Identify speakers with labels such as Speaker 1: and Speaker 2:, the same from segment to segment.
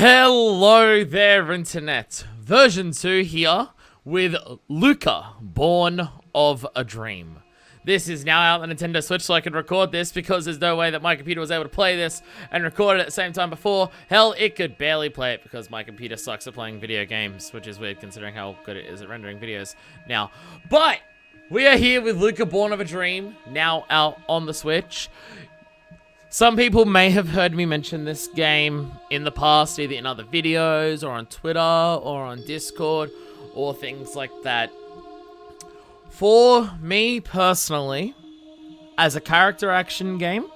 Speaker 1: Hello there, Internet. Version 2 here with Lucah, Born of a Dream. This is now out on the Nintendo Switch, so I can record this because there's no way that my computer was able to play this and record it at the same time before. Hell, it could barely play it because my computer sucks at playing video games, which is weird considering how good it is at rendering videos now. But we are here with Lucah, Born of a Dream, now out on the Switch. Some people may have heard me mention this game in the past, either in other videos, or on Twitter, or on Discord, or things like that. For me, personally, as a character action game,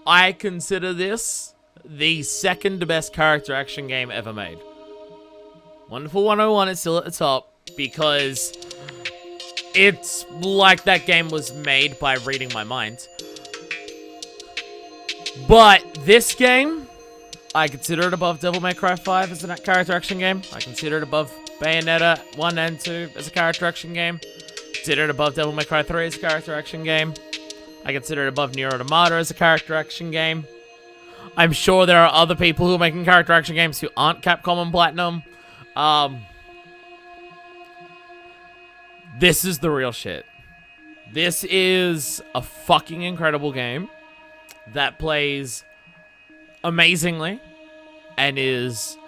Speaker 1: I consider this the second best character action game ever made. Wonderful 101 is still at the top, because it's like that game was made by reading my mind. But this game, I consider it above Devil May Cry 5 as a character action game. I consider it above Bayonetta 1 and 2 as a character action game. Consider it above Devil May Cry 3 as a character action game. I consider it above Nier Automata as a character action game. I'm sure there are other people who are making character action games who aren't Capcom and Platinum. This is the real shit. This is a fucking incredible game that plays amazingly and is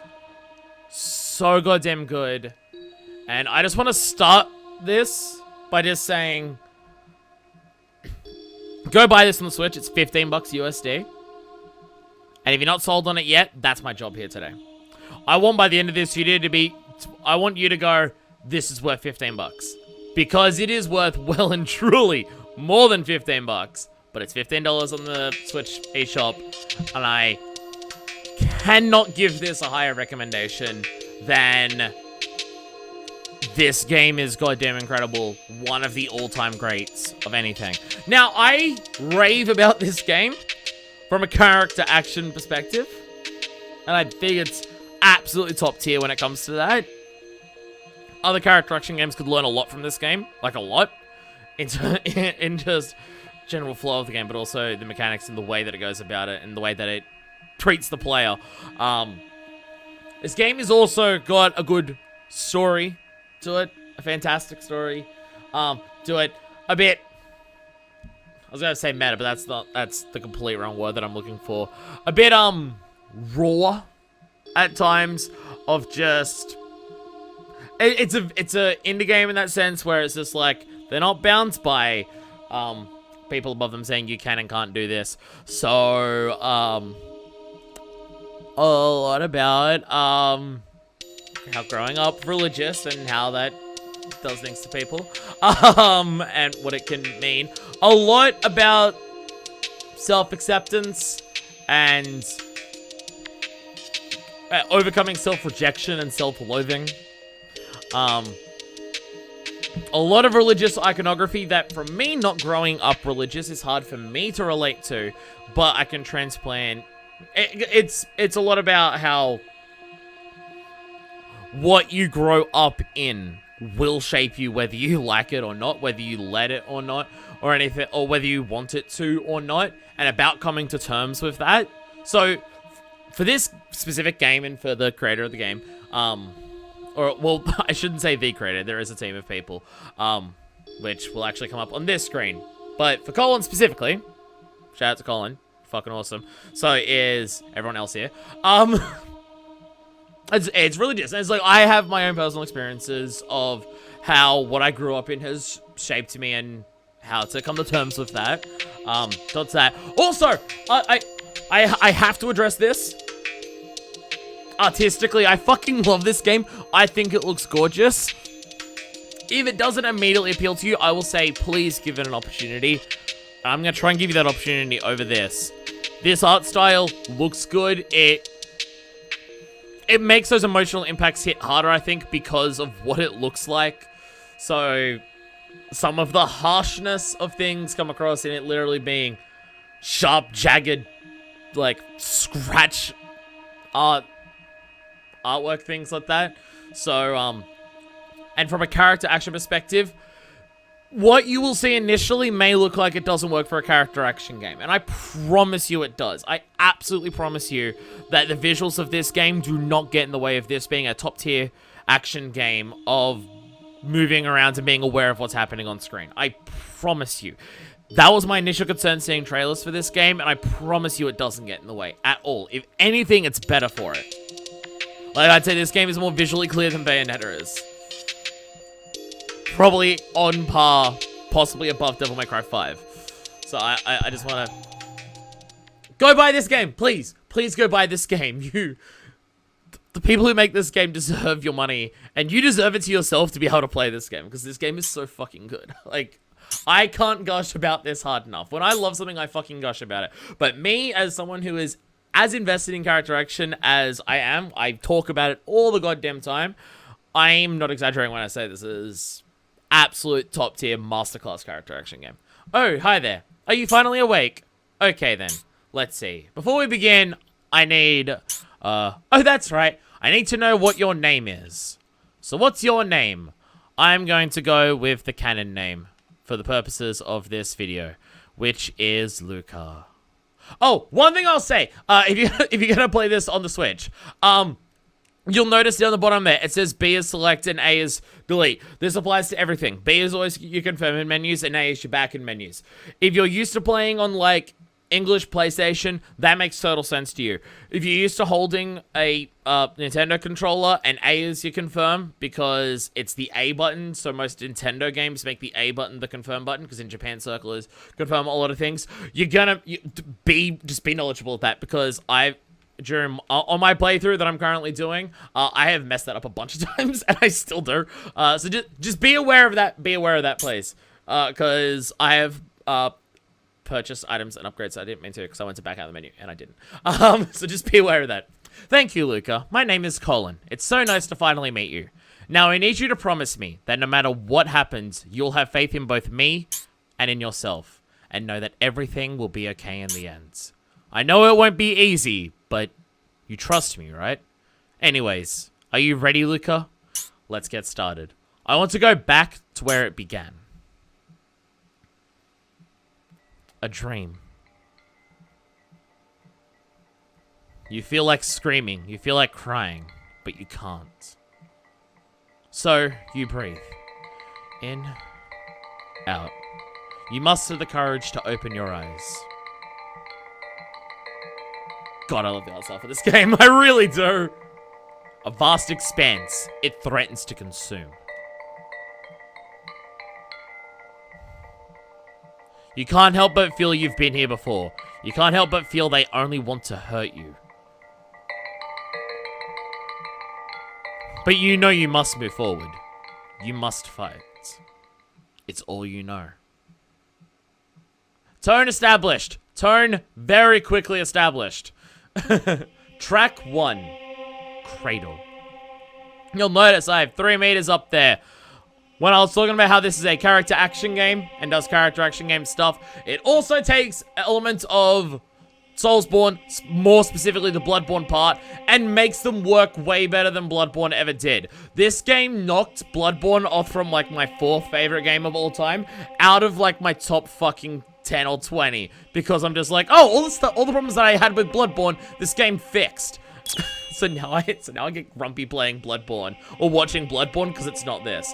Speaker 1: so goddamn good. And I just want to start this by just saying, go buy this on the Switch. It's $15 USD. And if you're not sold on it yet, that's my job here today. I want by the end of this video to be, I want you to go, this is worth $15. Because it is worth well and truly more than $15. But it's $15 on the Switch eShop, and I cannot give this a higher recommendation than this game is goddamn incredible. One of the all-time greats of anything. Now, I rave about this game from a character action perspective, and I think it's absolutely top tier when it comes to that. Other character action games could learn a lot from this game, like a lot, in just general flow of the game, but also the mechanics and the way that it goes about it and the way that it treats the player. This game has also got a good story to it, a fantastic story to it. A bit, I was gonna say meta, but that's the complete wrong word that I'm looking for. A bit raw at times of just it's a indie game in that sense where it's just like they're not bound by people above them saying you can and can't do this. So, a lot about, how growing up religious and how that does things to people, and what it can mean. A lot about self-acceptance and overcoming self-rejection and self-loathing. A lot of religious iconography that, for me, not growing up religious, is hard for me to relate to, but I can transplant. It's a lot about how what you grow up in will shape you, whether you like it or not, whether you let it or not, or anything, or whether you want it to or not, and about coming to terms with that. So, for this specific game and for the creator of the game, or, well, I shouldn't say the creator. There is a team of people, which will actually come up on this screen. But for Colin specifically, shout out to Colin, fucking awesome. So is everyone else here. It's religious. And it's like, I have my own personal experiences of how what I grew up in has shaped me and how to come to terms with that. That's that. Also, I have to address this. Artistically, I fucking love this game. I think it looks gorgeous. If it doesn't immediately appeal to you, I will say, please give it an opportunity. I'm going to try and give you that opportunity over this. This art style looks good. It makes those emotional impacts hit harder, I think, because of what it looks like. So, some of the harshness of things come across in it literally being sharp, jagged, like, scratch artwork, things like that. So, and from a character action perspective, what you will see initially may look like it doesn't work for a character action game, and I promise you it does. I absolutely promise you that the visuals of this game do not get in the way of this being a top tier action game of moving around and being aware of what's happening on screen. I promise you. That was my initial concern seeing trailers for this game, and I promise you it doesn't get in the way at all. If anything, it's better for it. Like I'd say, this game is more visually clear than Bayonetta is. Probably on par, possibly above Devil May Cry 5. So I just want to... Go buy this game, please. Please go buy this game. The people who make this game deserve your money, and you deserve it to yourself to be able to play this game, because this game is so fucking good. Like, I can't gush about this hard enough. When I love something, I fucking gush about it. But me, as someone who is as invested in character action as I am, I talk about it all the goddamn time. I'm not exaggerating when I say this is absolute top tier masterclass character action game. Oh, hi there. Are you finally awake? Okay then, let's see. Before we begin, I need, oh that's right. I need to know what your name is. So what's your name? I'm going to go with the canon name for the purposes of this video, which is Lucah. Oh, one thing I'll say, if you're gonna play this on the Switch, you'll notice down the bottom there, it says B is select and A is delete. This applies to everything. B is always your confirm in menus and A is your back in menus. If you're used to playing on, like, English PlayStation, that makes total sense to you. If you're used to holding a Nintendo controller and A is your confirm, because it's the A button, so most Nintendo games make the A button the confirm button, because in Japan, circle is confirm a lot of things. You're gonna be knowledgeable of that, because on my playthrough that I'm currently doing, I have messed that up a bunch of times, and I still do. So just be aware of that. Be aware of that, please, because I have purchased items and upgrades. I didn't mean to, because I went to back out of the menu, and I didn't. So just be aware of that. Thank you, Lucah. My name is Colin. It's so nice to finally meet you. Now, I need you to promise me that no matter what happens, you'll have faith in both me and in yourself, and know that everything will be okay in the end. I know it won't be easy, but you trust me, right? Anyways, are you ready, Lucah? Let's get started. I want to go back to where it began. A dream. You feel like screaming, you feel like crying, but you can't. So, you breathe. In, out. You muster the courage to open your eyes. God, I love the art style for this game. I really do. A vast expanse. It threatens to consume. You can't help but feel you've been here before. You can't help but feel they only want to hurt you. But you know you must move forward. You must fight. It's all you know. Tone established. Tone very quickly established. Track 1. Cradle. You'll notice I have 3 meters up there. When I was talking about how this is a character action game and does character action game stuff, it also takes elements of Soulsborne, more specifically the Bloodborne part, and makes them work way better than Bloodborne ever did. This game knocked Bloodborne off from, like, my 4th favorite game of all time out of, like, my top fucking 10 or 20, because I'm just like, oh, all the problems that I had with Bloodborne, this game fixed. So now I get grumpy playing Bloodborne or watching Bloodborne because it's not this.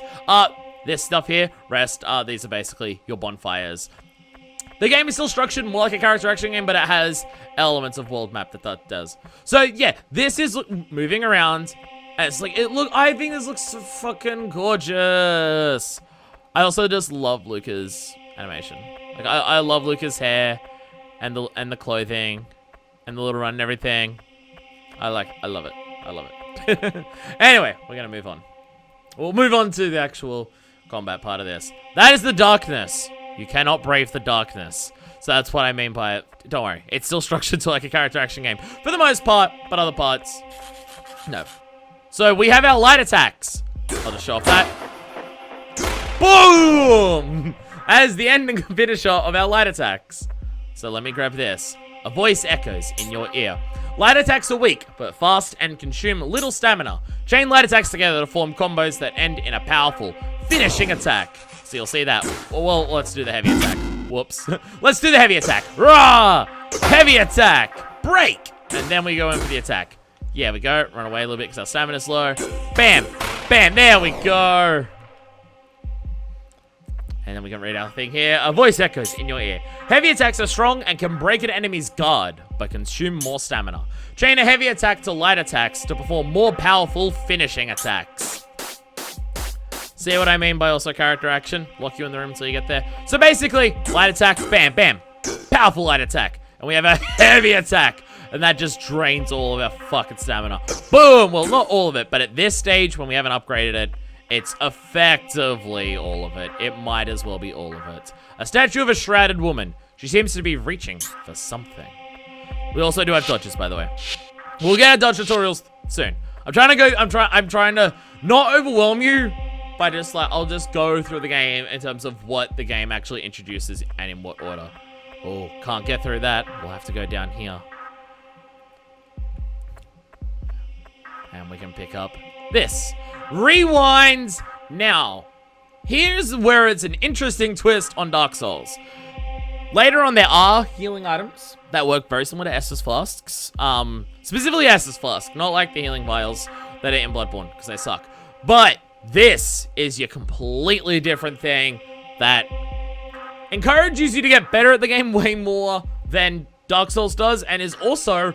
Speaker 1: This stuff here, these are basically your bonfires. The game is still structured more like a character action game, but it has elements of world map that does. So yeah, this is moving around. And it's like, I think this looks so fucking gorgeous. I also just love Lucah's animation. Like, I love Lucah's hair and the clothing and the little run and everything. I love it. I love it. Anyway, we're gonna move on. We'll move on to the actual combat part of this. That is the darkness. You cannot brave the darkness. So that's what I mean by it. Don't worry. It's still structured to like a character action game. For the most part, but other parts, no. So we have our light attacks. I'll just show off that. Boom! As the ending finisher of our light attacks. So let me grab this. A voice echoes in your ear. Light attacks are weak, but fast and consume little stamina. Chain light attacks together to form combos that end in a powerful, finishing attack. So you'll see that. Well, let's do the heavy attack. Whoops. Let's do the heavy attack. Rah! Heavy attack. Break. And then we go in for the attack. Yeah, we go. Run away a little bit because our stamina's low. Bam. Bam. There we go. And then we can read our thing here. A voice echoes in your ear. Heavy attacks are strong and can break an enemy's guard, but consume more stamina. Chain a heavy attack to light attacks to perform more powerful finishing attacks. See what I mean by also character action? Lock you in the room until you get there. So basically, light attack, bam, bam. Powerful light attack. And we have a heavy attack. And that just drains all of our fucking stamina. Boom! Well, not all of it, but at this stage, when we haven't upgraded it, it's effectively all of it. It might as well be all of it. A statue of a shrouded woman. She seems to be reaching for something. We also do have dodges, by the way. We'll get our dodge tutorials soon. I'm trying to not overwhelm you, but just like, I'll just go through the game in terms of what the game actually introduces and in what order. Oh, can't get through that. We'll have to go down here. And we can pick up this. Rewinds. Now, here's where it's an interesting twist on Dark Souls. Later on, there are healing items that work very similar to Estus Flasks. Specifically Estus Flask, not like the healing vials that are in Bloodborne, because they suck. But this is your completely different thing that encourages you to get better at the game way more than Dark Souls does, and is also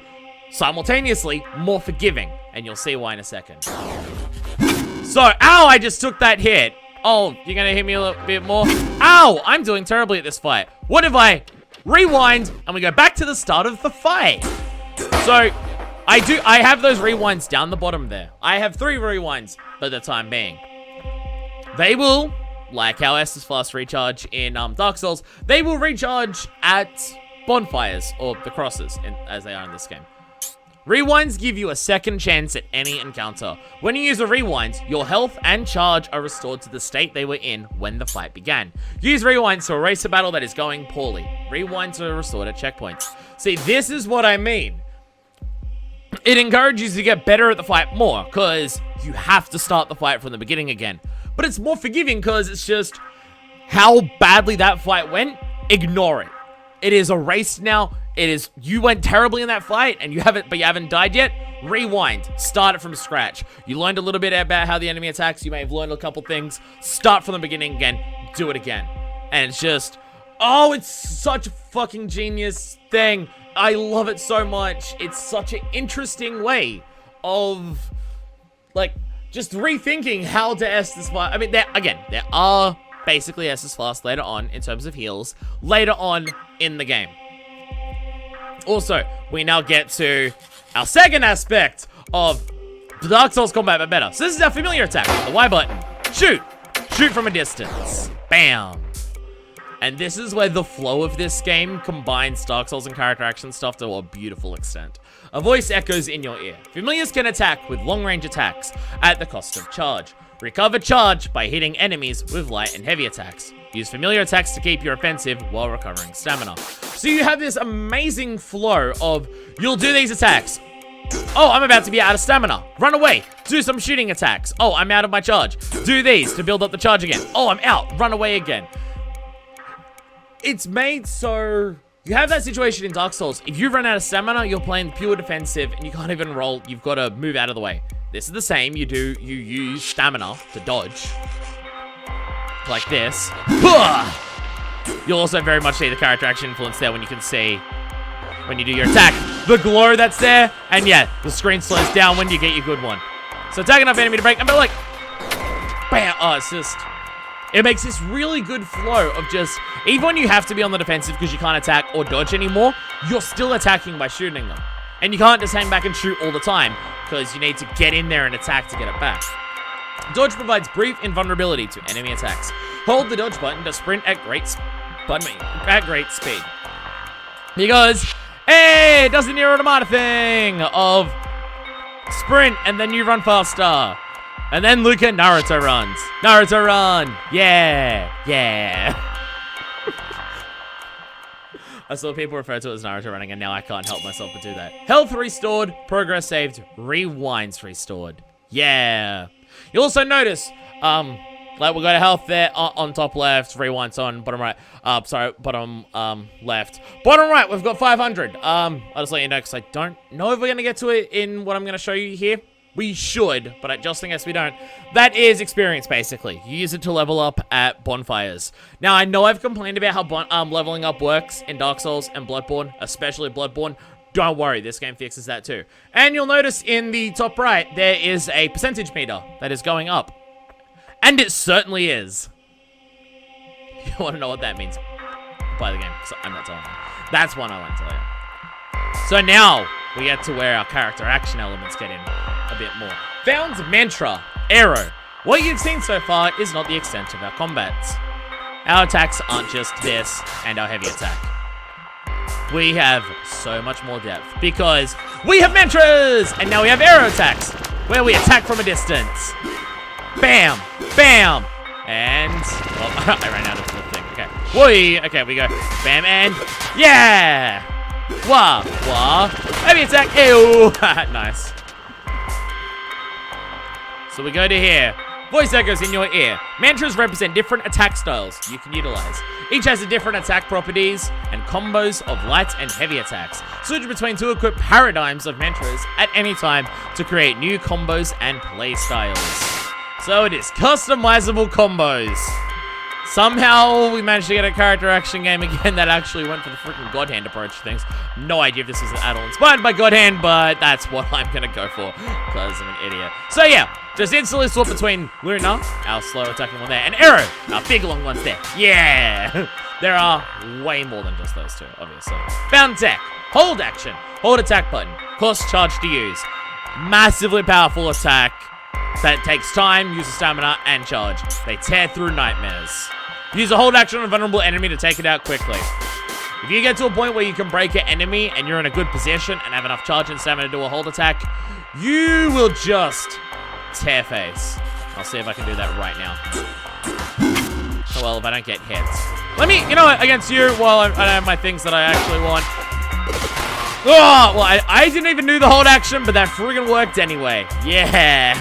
Speaker 1: simultaneously more forgiving. And you'll see why in a second. So, ow, I just took that hit. Oh, you're gonna hit me a little bit more? Ow, I'm doing terribly at this fight. What if I rewind and we go back to the start of the fight? So, I have those rewinds down the bottom there. I have 3 rewinds for the time being. They will, like how Estus Flask recharge in Dark Souls, they will recharge at bonfires, or the crosses, as they are in this game. Rewinds give you a second chance at any encounter. When you use a rewind, your health and charge are restored to the state they were in when the fight began. Use rewinds to erase a battle that is going poorly. Rewinds are restored at checkpoints. See, this is what I mean. It encourages you to get better at the fight more, because you have to start the fight from the beginning again. But it's more forgiving because it's just how badly that fight went, ignore it. It is erased now. It is, you went terribly in that fight and you haven't died yet. Rewind, start it from scratch. You learned a little bit about how the enemy attacks. You may have learned a couple things. Start from the beginning again, do it again. And it's just, oh, it's such a fucking genius thing. I love it so much. It's such an interesting way of, like, just rethinking how to Estus Flask. I mean, there are basically Estus Flask later on in terms of heals, later on in the game. Also, we now get to our second aspect of Dark Souls combat, but better. So this is our familiar attack, the Y button. Shoot! Shoot from a distance. Bam! And this is where the flow of this game combines Dark Souls and character action stuff to a beautiful extent. A voice echoes in your ear. Familiars can attack with long-range attacks at the cost of charge. Recover charge by hitting enemies with light and heavy attacks. Use familiar attacks to keep your offensive while recovering stamina. So you have this amazing flow of, you'll do these attacks. Oh, I'm about to be out of stamina. Run away. Do some shooting attacks. Oh, I'm out of my charge. Do these to build up the charge again. Oh, I'm out. Run away again. It's made so you have that situation in Dark Souls. If you run out of stamina, you're playing pure defensive and you can't even roll. You've got to move out of the way. This is the same. You use stamina to dodge. Like this. You'll also very much see the character action influence there when you can see, when you do your attack, the glow that's there. And yeah, the screen slows down when you get your good one. So attack enough enemy to break. I'm like, bam. Oh, it's just, it makes this really good flow of just, even when you have to be on the defensive because you can't attack or dodge anymore, you're still attacking by shooting them. And you can't just hang back and shoot all the time because you need to get in there and attack to get it back. Dodge provides brief invulnerability to enemy attacks. Hold the dodge button to sprint at great speed. Because, hey, it does the Nier Automata thing of sprint and then you run faster. And then Lucah Naruto runs. Naruto run. Yeah. Yeah. I saw people refer to it as Naruto running and now I can't help myself but do that. Health restored. Progress saved. Rewinds restored. Yeah. You'll also notice, Like, we got a health there on top left, rewind's on bottom right. Bottom left. Bottom right, we've got 500. I'll just let you know because I don't know if we're going to get to it in what I'm going to show you here. We should, but just in case we don't. That is experience, basically. You use it to level up at bonfires. Now, I know I've complained about how leveling up works in Dark Souls and Bloodborne, especially Bloodborne. Don't worry, this game fixes that too. And you'll notice in the top right, there is a percentage meter that is going up. And it certainly is. You want to know what that means? Play the game, because I'm not telling you. That's one I won't tell you. So now, we get to where our character action elements get in a bit more. Found mantra, arrow. What you've seen so far is not the extent of our combats. Our attacks aren't just this and our heavy attack. We have so much more depth because we have mantras! And now we have arrow attacks, where we attack from a distance. Bam! Bam! And, well, I ran out of the thing. Okay. Whee! Okay, we go. Bam and, yeah! Wah! Wah! Heavy attack! Ew! Nice. So we go to here. Voice echoes in your ear. Mantras represent different attack styles you can utilize. Each has a different attack properties and combos of light and heavy attacks. Switch between two equipped paradigms of mantras at any time to create new combos and play styles. So it is customizable combos. Somehow we managed to get a character action game again that actually went for the freaking God Hand approach to things. No idea if this was an add-on inspired by God Hand, but that's what I'm gonna go for because I'm an idiot. So yeah, just instantly swap between Luna, our slow attacking one there, and Arrow, our big long ones there. Yeah! There are way more than just those two, obviously. Found tech, hold action, hold attack button, cost charge to use. Massively powerful attack that takes time, uses stamina, and charge. They tear through nightmares. Use a hold action on a vulnerable enemy to take it out quickly. If you get to a point where you can break an enemy and you're in a good position and have enough charge and stamina to do a hold attack, you will just tear face. I'll see if I can do that right now. Oh, well, if I don't get hit. Let me, you know what, against you, while I have my things that I actually want. Oh, well, I didn't even do the hold action, but that friggin' worked anyway. Yeah.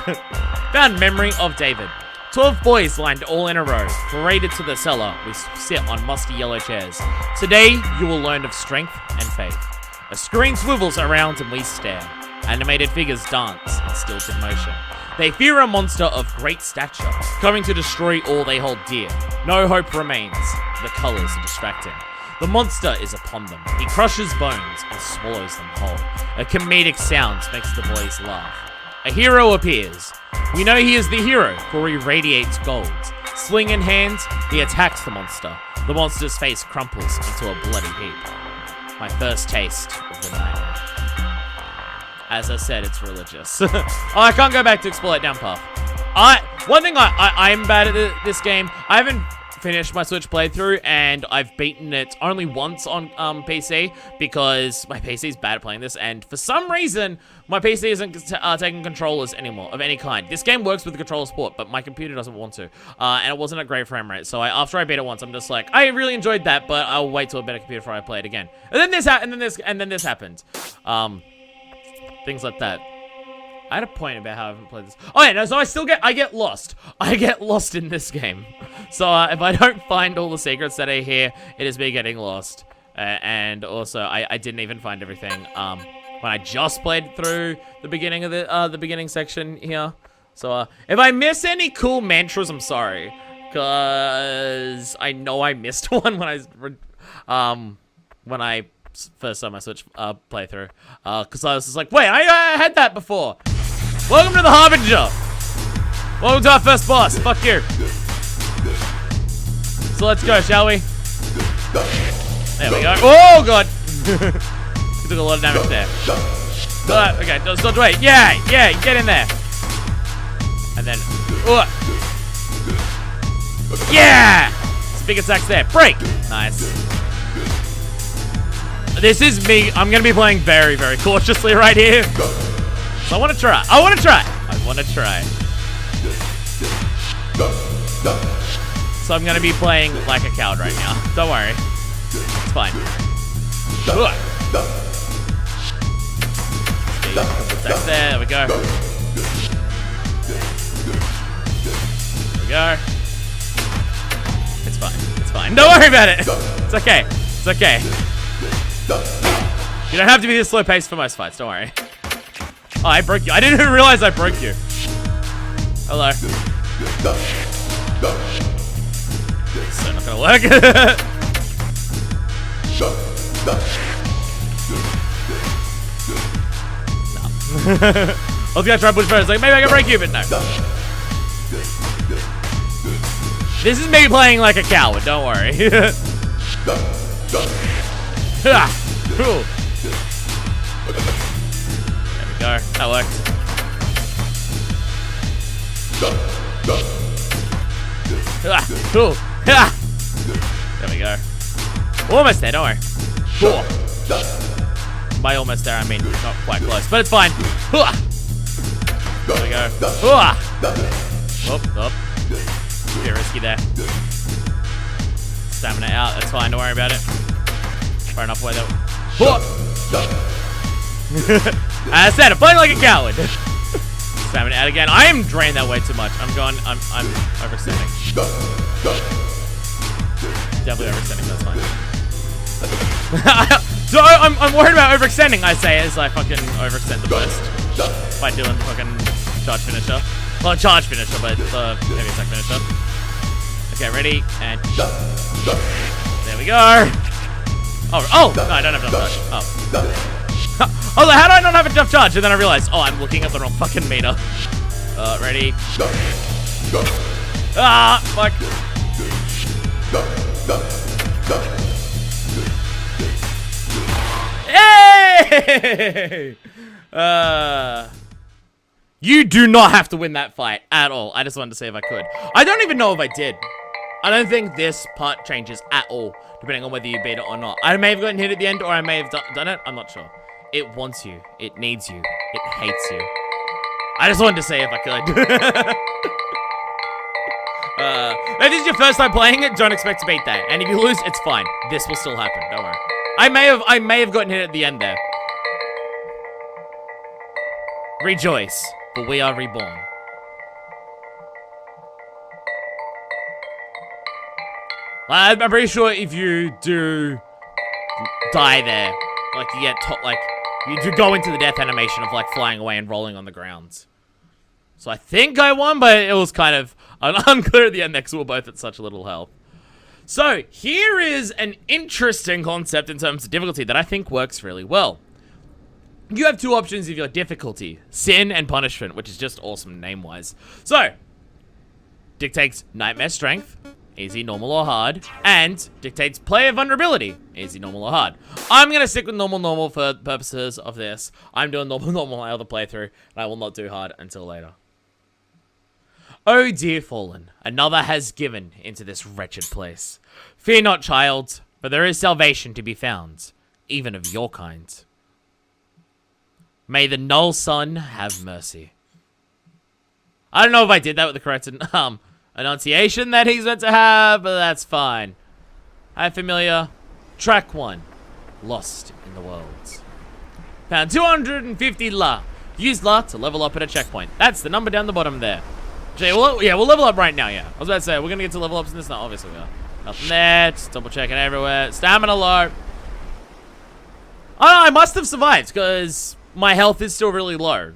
Speaker 1: Found memory of David. 12 boys lined all in a row, paraded to the cellar. We sit on musty yellow chairs. Today, you will learn of strength and faith. A screen swivels around and we stare. Animated figures dance in stilted motion. They fear a monster of great stature, coming to destroy all they hold dear. No hope remains. The colors are distracting. The monster is upon them. He crushes bones and swallows them whole. A comedic sound makes the boys laugh. A hero appears. We know he is the hero, for he radiates gold. Sling in hand, he attacks the monster. The monster's face crumples into a bloody heap. My first taste of the nightmare. As I said, it's religious. Oh, I can't go back to exploit down path. One thing I'm bad at this game, I haven't finished my Switch playthrough, and I've beaten it only once on PC because my PC is bad at playing this, and for some reason, my PC isn't taking controllers anymore of any kind. This game works with the controller support, but my computer doesn't want to, and it wasn't a great frame rate. So after I beat it once, I'm just like, I really enjoyed that, but I'll wait till a better computer before I play it again. And then this happened. Things like that. I had a point about how I haven't played this. Oh yeah, no, so I get lost. I get lost in this game. So if I don't find all the secrets that are here, it is me getting lost. And also, I didn't even find everything when I just played through the beginning of the beginning section here. So if I miss any cool mantras, I'm sorry, cause I know I missed one when I first started my Switch playthrough. Cause I was just like, wait, I had that before. Welcome to the Harbinger! Welcome to our first boss. Fuck you. So let's go, shall we? There we go. Oh, God! We took a lot of damage there. Okay, just wait. Yeah, get in there. And then... yeah! Some big attacks there. Break! Nice. This is me. I'm going to be playing very, very cautiously right here. So I want to try. So I'm going to be playing like a coward right now. Don't worry. It's fine. There we go. There we go. fine. Don't worry about it. It's okay. It's okay. You don't have to be this slow paced for most fights. Don't worry. Oh, I broke you. I didn't even realize I broke you. Hello. So not gonna work. No. I was gonna try to push first. Like maybe I can break you, but no. This is me playing like a coward. Don't worry. Cool. There we go. That worked. Cool. There we go. Almost there, don't worry. Cool. By almost there, I mean not quite close, but it's fine. There we go. Whoop. Bit risky there. Stamina out, that's fine, don't worry about it. Far enough away though. As I said, I'm playing like a coward. Stamina out again. I am drained that way too much. I'm overextending. Definitely overextending, that's fine. So I'm worried about overextending, I say, as I fucking overextend the burst. By doing the fucking charge finisher. Well, charge finisher, but the heavy attack finisher. Okay, ready, and there we go. Oh, no, I don't have enough charge. Oh. I was like, how do I not have enough charge? And then I realized, oh, I'm looking at the wrong fucking meter. Ready. Ah, fuck. Hey! You do not have to win that fight at all. I just wanted to see if I could. I don't even know if I did. I don't think this part changes at all, depending on whether you beat it or not. I may have gotten hit at the end, or I may have done it. I'm not sure. It wants you. It needs you. It hates you. I just wanted to see if I could. If this is your first time playing it, don't expect to beat that. And if you lose, it's fine. This will still happen. Don't worry. I may have gotten hit at the end there. Rejoice, for we are reborn. I'm pretty sure if you do die there, like you get you do go into the death animation of like flying away and rolling on the ground. So I think I won, but it was kind of unclear at the end because we were both at such little health. So here is an interesting concept in terms of difficulty that I think works really well. You have two options of your difficulty, sin and punishment, which is just awesome name-wise. So, dictates nightmare strength, easy, normal, or hard, and dictates player vulnerability, easy, normal, or hard. I'm going to stick with normal for purposes of this. I'm doing normal my other playthrough, and I will not do hard until later. Oh dear fallen, another has given into this wretched place. Fear not, child, for there is salvation to be found, even of your kind. May the null sun have mercy. I don't know if I did that with the correct enunciation that he's meant to have, but that's fine. Hi, familiar. Track 1. Lost in the world. Found 250 La. Use La to level up at a checkpoint. That's the number down the bottom there. We'll level up right now, yeah. I was about to say, we're going to get to level ups in this now. Obviously, we are. Nothing there. Just double checking everywhere. Stamina low. Oh, no, I must have survived, because my health is still really low.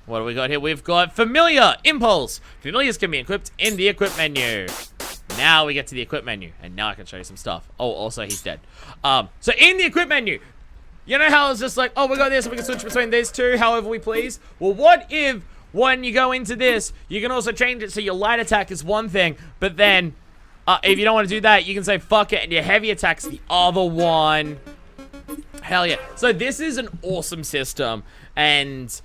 Speaker 1: What do we got here? We've got Familiar Impulse. Familiars can be equipped in the Equip menu. Now we get to the Equip menu, and now I can show you some stuff. Oh, also, he's dead. So in the Equip menu, you know how it's just like, oh, we got this, and we can switch between these two however we please? Well, what if when you go into this, you can also change it so your light attack is one thing, but then if you don't want to do that, you can say fuck it, and your heavy attack's the other one. Hell yeah. So this is an awesome system, and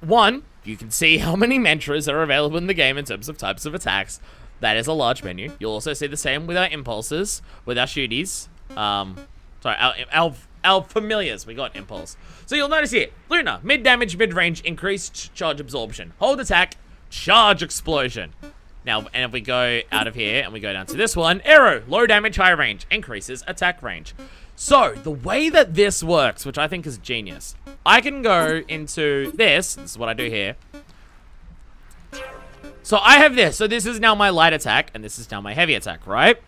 Speaker 1: one, you can see how many mantras are available in the game in terms of types of attacks. That is a large menu. You'll also see the same with our impulses, with our shooties. Sorry, our familiars. We got impulse. So you'll notice here, Luna, mid-damage, mid-range, increased charge absorption. Hold attack, charge explosion. Now, and if we go out of here and we go down to this one, arrow, low damage, high range, increases attack range. So, the way that this works, which I think is genius, I can go into this is what I do here. So I have this. So this is now my light attack, and this is now my heavy attack, right?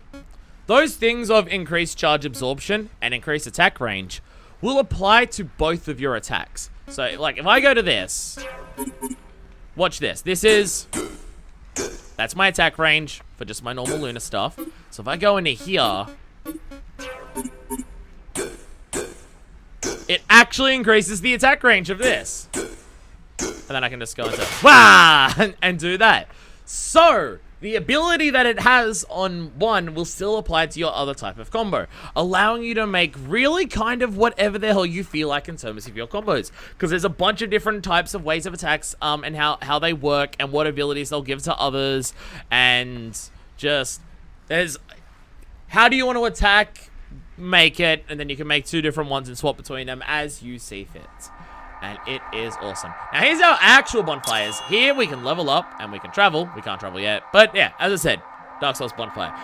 Speaker 1: Those things of increased charge absorption and increased attack range will apply to both of your attacks. So, like, if I go to this, watch this. That's my attack range for just my normal Luna stuff. So if I go into here, it actually increases the attack range of this. And then I can just go into and do that. So the ability that it has on one will still apply to your other type of combo, allowing you to make really kind of whatever the hell you feel like in terms of your combos. Because there's a bunch of different types of ways of attacks and how they work and what abilities they'll give to others. And just, there's, how do you want to attack, make it, and then you can make two different ones and swap between them as you see fit. And it is awesome. Now, here's our actual bonfires. Here, we can level up, and we can travel. We can't travel yet. But, yeah, as I said, Dark Souls bonfire.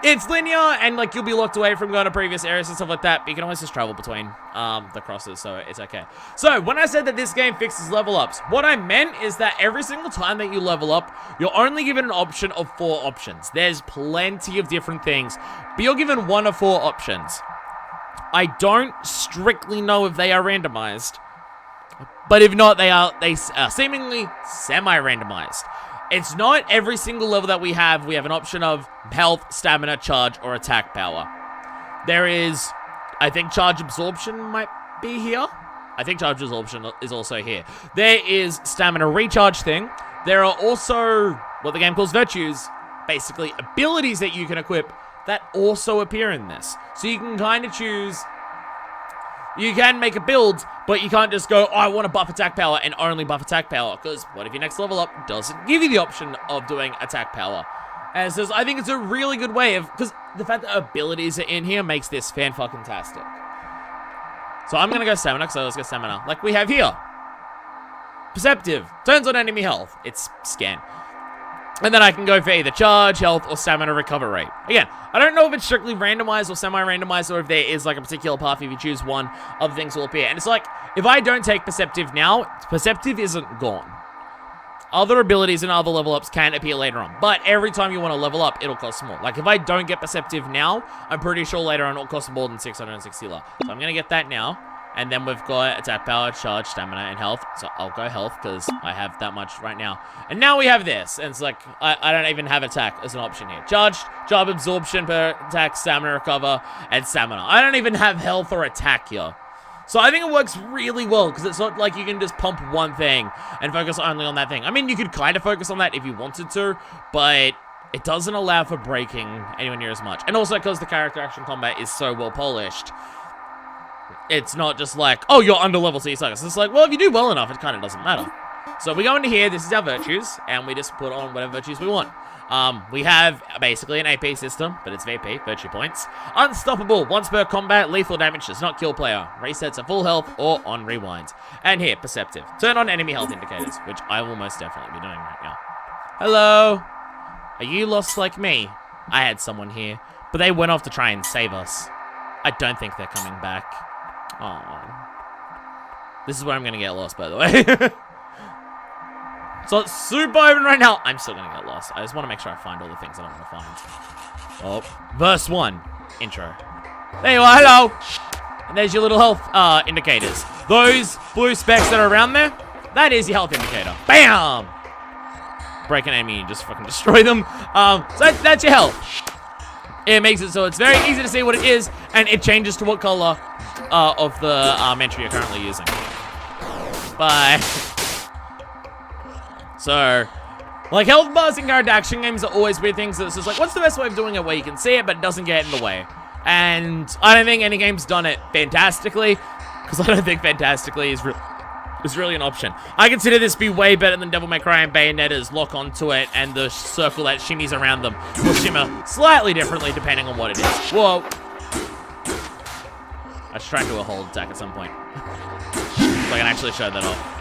Speaker 1: It's linear, and, like, you'll be locked away from going to previous areas and stuff like that. But you can always just travel between the crosses, so it's okay. So, when I said that this game fixes level ups, what I meant is that every single time that you level up, you're only given an option of 4 options. There's plenty of different things, but you're given 1 of 4 options. I don't strictly know if they are randomized. But if not, they are seemingly semi-randomized. It's not every single level that we have an option of health, stamina, charge, or attack power. There is, I think charge absorption might be here. I think charge absorption is also here. There is stamina recharge thing. There are also what the game calls virtues, basically abilities that you can equip that also appear in this. So you can kind of choose. You can make a build, but you can't just go, oh, I want to buff attack power and only buff attack power. Because what if your next level up doesn't give you the option of doing attack power? And so I think it's a really good way of, because the fact that abilities are in here makes this fan-fucking-tastic. So I'm going to go stamina, so let's go stamina. Like we have here. Perceptive. Turns on enemy health. It's scan. And then I can go for either charge, health, or stamina recover rate. Again, I don't know if it's strictly randomized or semi-randomized, or if there is like a particular path. If you choose one, other things will appear. And it's like, if I don't take Perceptive now, Perceptive isn't gone. Other abilities and other level ups can appear later on. But every time you want to level up, it'll cost more. Like if I don't get Perceptive now, I'm pretty sure later on it'll cost more than 660 la. So I'm going to get that now. And then we've got attack power, charge, stamina, and health. So I'll go health because I have that much right now. And now we have this. And it's like, I don't even have attack as an option here. Charge, job absorption per attack, stamina recover, and stamina. I don't even have health or attack here. So I think it works really well because it's not like you can just pump one thing and focus only on that thing. I mean, you could kind of focus on that if you wanted to, but it doesn't allow for breaking anywhere near as much. And also because the character action combat is so well polished. It's not just like, oh, you're under level, so you suck. It's like, well, if you do well enough, it kind of doesn't matter. So we go into here, this is our virtues, and we just put on whatever virtues we want. We have basically an AP system, but it's VP, virtue points. Unstoppable, once per combat, lethal damage does not kill player. Resets at full health or on rewinds. And here, perceptive. Turn on enemy health indicators, which I will most definitely be doing right now. Hello? Are you lost like me? I had someone here, but they went off to try and save us. I don't think they're coming back. Oh, this is where I'm gonna get lost, by the way. So it's super open right now. I'm still gonna get lost. I just want to make sure I find all the things that I want to find. Oh, verse 1, intro. There you are, hello. And there's your little health indicators. Those blue specks that are around there, that is your health indicator. Bam! Break an enemy and just fucking destroy them. So that's your health. It makes it so it's very easy to see what it is, and it changes to what color of the entry you're currently using. Bye. So, like, health bars in character action games are always weird things. It's just like, what's the best way of doing it where you can see it, but it doesn't get in the way? And I don't think any game's done it fantastically, because I don't think fantastically is really an option. I consider this to be way better than Devil May Cry and Bayonetta's lock onto it, and the circle that shimmies around them will shimmer slightly differently depending on what it is. Whoa. I should try and do a hold attack at some point. So I can actually show that off.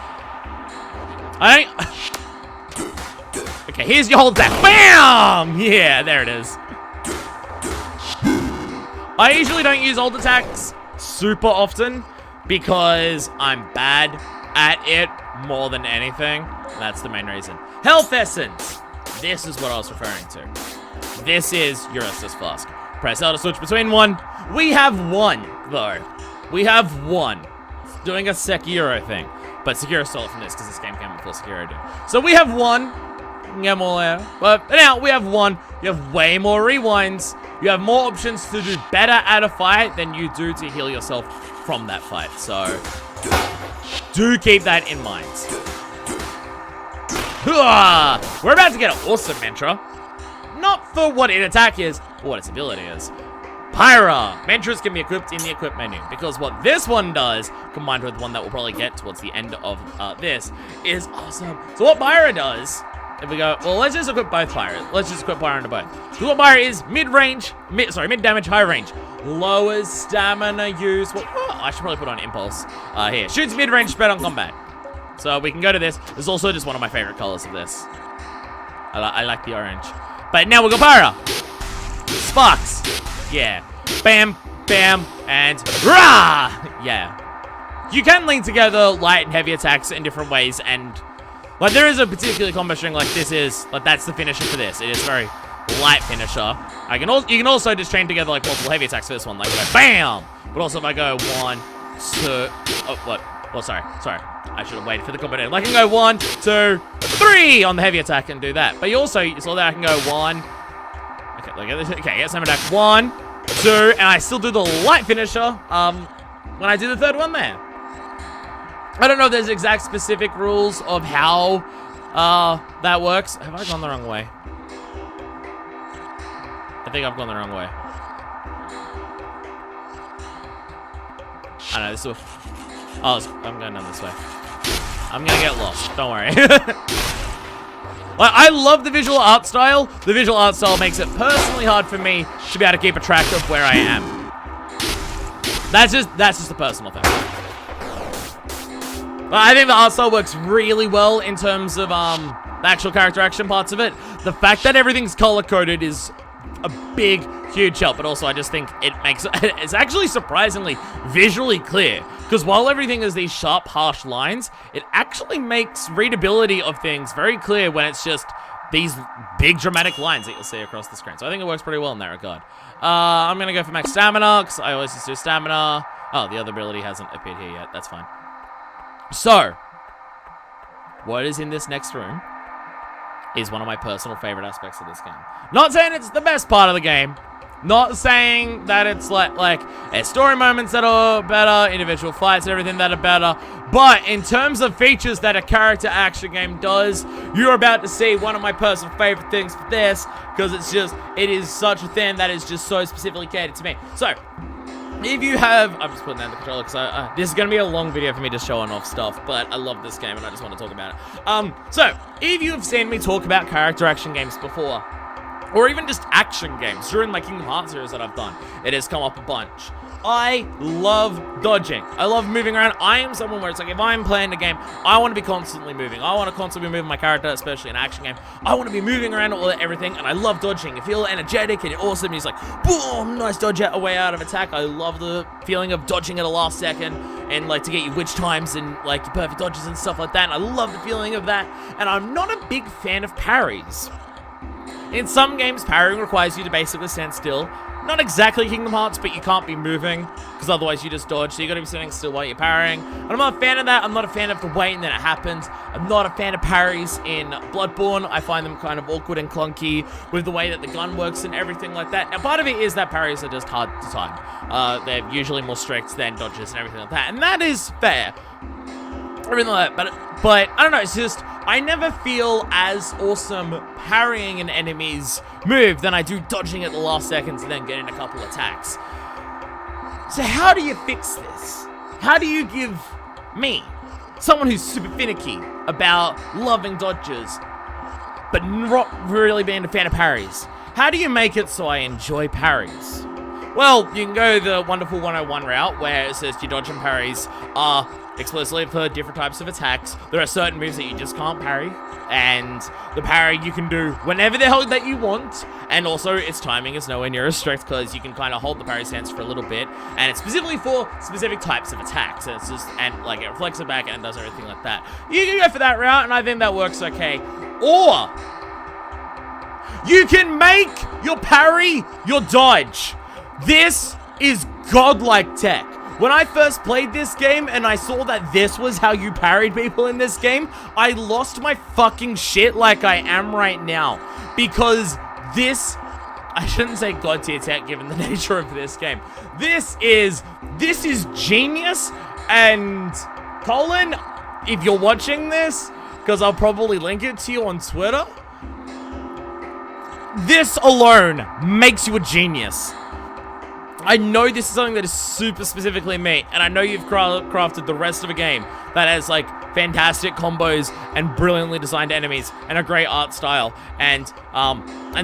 Speaker 1: Okay, here's your hold attack. Bam! Yeah, there it is. I usually don't use hold attacks super often because I'm bad at it more than anything. That's the main reason. Health Essence. This is what I was referring to. This is your Estus Flask. Press L to switch between one. We have one, though. We have one. It's doing a Sekiro thing. But Sekiro stole it from this because this game came before Sekiro did. So we have one. You can get more there. But now we have one. You have way more rewinds. You have more options to do better at a fight than you do to heal yourself from that fight. So do keep that in mind. We're about to get an awesome mantra. Not for what its attack is, but what its ability is. Pyra. Mantras can be equipped in the equip menu, because what this one does, combined with one that we'll probably get towards the end of this, is awesome. So what Pyra does, if we go, well, let's just equip both Pyra. Let's just equip Pyra into both. So what Pyra is, mid-damage, high range. Lowers stamina use. Well, I should probably put on impulse here. Shoots mid-range, spread on combat. So we can go to this. This is also just one of my favorite colors of this. I like the orange. But now we've got Pyra. Sparks. Yeah. Bam, bam, and rah! Yeah. You can link together light and heavy attacks in different ways, and like there is a particular combo string like this is, like that's the finisher for this. It is very light finisher. You can also just chain together like multiple heavy attacks for this one, like go bam! But also if I go 1, 2, oh, what? Well, sorry. I should have waited for the combination. I can go 1, 2, 3 on the heavy attack and do that. But you saw that I can go 1. Okay, look at this. Okay, get some attack. 1, 2, and I still do the light finisher when I do the third one there. I don't know if there's exact specific rules of how that works. Have I gone the wrong way? I think I've gone the wrong way. I know, this will... Oh, I'm going down this way. I'm gonna get lost. Don't worry. I love the visual art style. The visual art style makes it personally hard for me to be able to keep a track of where I am. That's just a personal thing. But I think the art style works really well in terms of the actual character action parts of it. The fact that everything's color-coded is a big, huge help, but also I just think it makes it's actually surprisingly visually clear, because while everything is these sharp, harsh lines, it actually makes readability of things very clear when it's just these big dramatic lines that you'll see across the screen. So I think it works pretty well in that regard. I'm gonna go for max stamina, because I always just do stamina. Oh, the other ability hasn't appeared here yet. That's fine. So what is in this next room is one of my personal favorite aspects of this game. Not saying it's the best part of the game. Not saying that it's like story moments that are better, individual fights and everything that are better. But in terms of features that a character action game does, you're about to see one of my personal favorite things for this, because it is such a thing that is just so specifically catered to me. So, if you have... I'm just putting that in the controller because this is going to be a long video for me just showing off stuff, but I love this game and I just want to talk about it. So, if you have seen me talk about character action games before, or even just action games during my Kingdom Hearts series that I've done, it has come up a bunch. I love dodging. I love moving around. I am someone where it's like, if I'm playing a game, I want to be constantly moving. I want to constantly be moving my character, especially in an action game. I want to be moving around all everything, and I love dodging. You feel energetic and awesome. He's like, boom, nice dodge out, away out of attack. I love the feeling of dodging at the last second, and like to get you witch times and like your perfect dodges and stuff like that. And I love the feeling of that. And I'm not a big fan of parries. In some games, parrying requires you to basically stand still. Not exactly Kingdom Hearts, but you can't be moving, because otherwise you just dodge, so you gotta be sitting still while you're parrying. And I'm not a fan of that. I'm not a fan of the waiting that it happens. I'm not a fan of parries in Bloodborne. I find them kind of awkward and clunky with the way that the gun works and everything like that. Now, part of it is that parries are just hard to time. They're usually more strict than dodges and everything like that, and that is fair. Everything like that, but I don't know, it's just, I never feel as awesome parrying an enemy's move than I do dodging at the last seconds and then getting a couple attacks. So how do you fix this? How do you give me, someone who's super finicky about loving dodges, but not really being a fan of parries, how do you make it so I enjoy parries? Well, you can go the wonderful 101 route, where it says your dodge and parries are explicitly for different types of attacks. There are certain moves that you just can't parry, and the parry you can do whenever the hell that you want, and also its timing is nowhere near as strict because you can kind of hold the parry stance for a little bit, and it's specifically for specific types of attacks, and it's just, and like it reflects it back and does everything like that. You can go for that route, and I think that works okay. Or you can make your parry your dodge. This is godlike tech. When I first played this game and I saw that this was how you parried people in this game, I lost my fucking shit like I am right now. Because this, I shouldn't say god tier tech given the nature of this game. This is genius. And Colin, if you're watching this, because I'll probably link it to you on Twitter, this alone makes you a genius. I know this is something that is super specifically me, and I know you've crafted the rest of a game that has, like, fantastic combos and brilliantly designed enemies and a great art style, and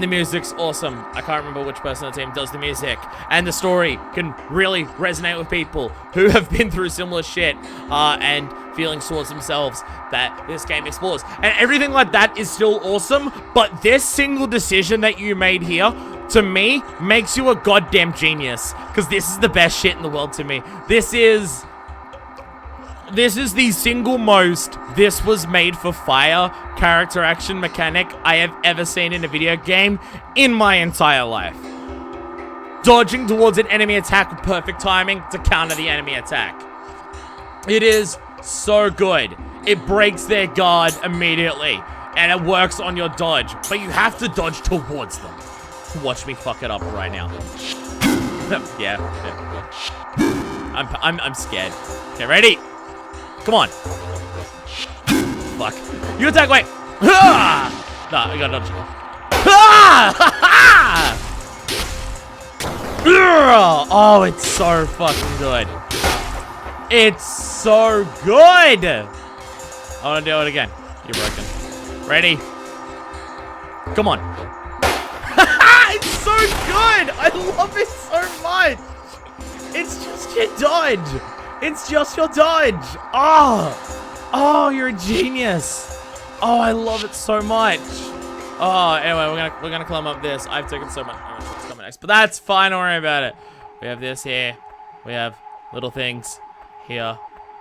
Speaker 1: the music's awesome. I can't remember which person on the team does the music, and the story can really resonate with people who have been through similar shit, and feelings towards themselves that this game explores. And everything like that is still awesome, but this single decision that you made here, to me, makes you a goddamn genius. Because this is the best shit in the world to me. This is the single most this was made for fire character action mechanic I have ever seen in a video game in my entire life. Dodging towards an enemy attack with perfect timing to counter the enemy attack. It is so good. It breaks their guard immediately, and it works on your dodge, but you have to dodge towards them. Watch me fuck it up right now. yeah. I'm scared. Okay, ready? Come on. Fuck. You attack, wait. Nah, I gotta dodge. Oh, it's so fucking good. It's so good. I wanna do it again. You're broken. Ready? Come on. It's so good! I love it so much! It's just your dodge! It's just your dodge! Oh, you're a genius! Oh, I love it so much! Oh, anyway, we're gonna climb up this. I've taken so much. I'm not sure what's coming next, but that's fine. Don't worry about it. We have this here. We have little things here.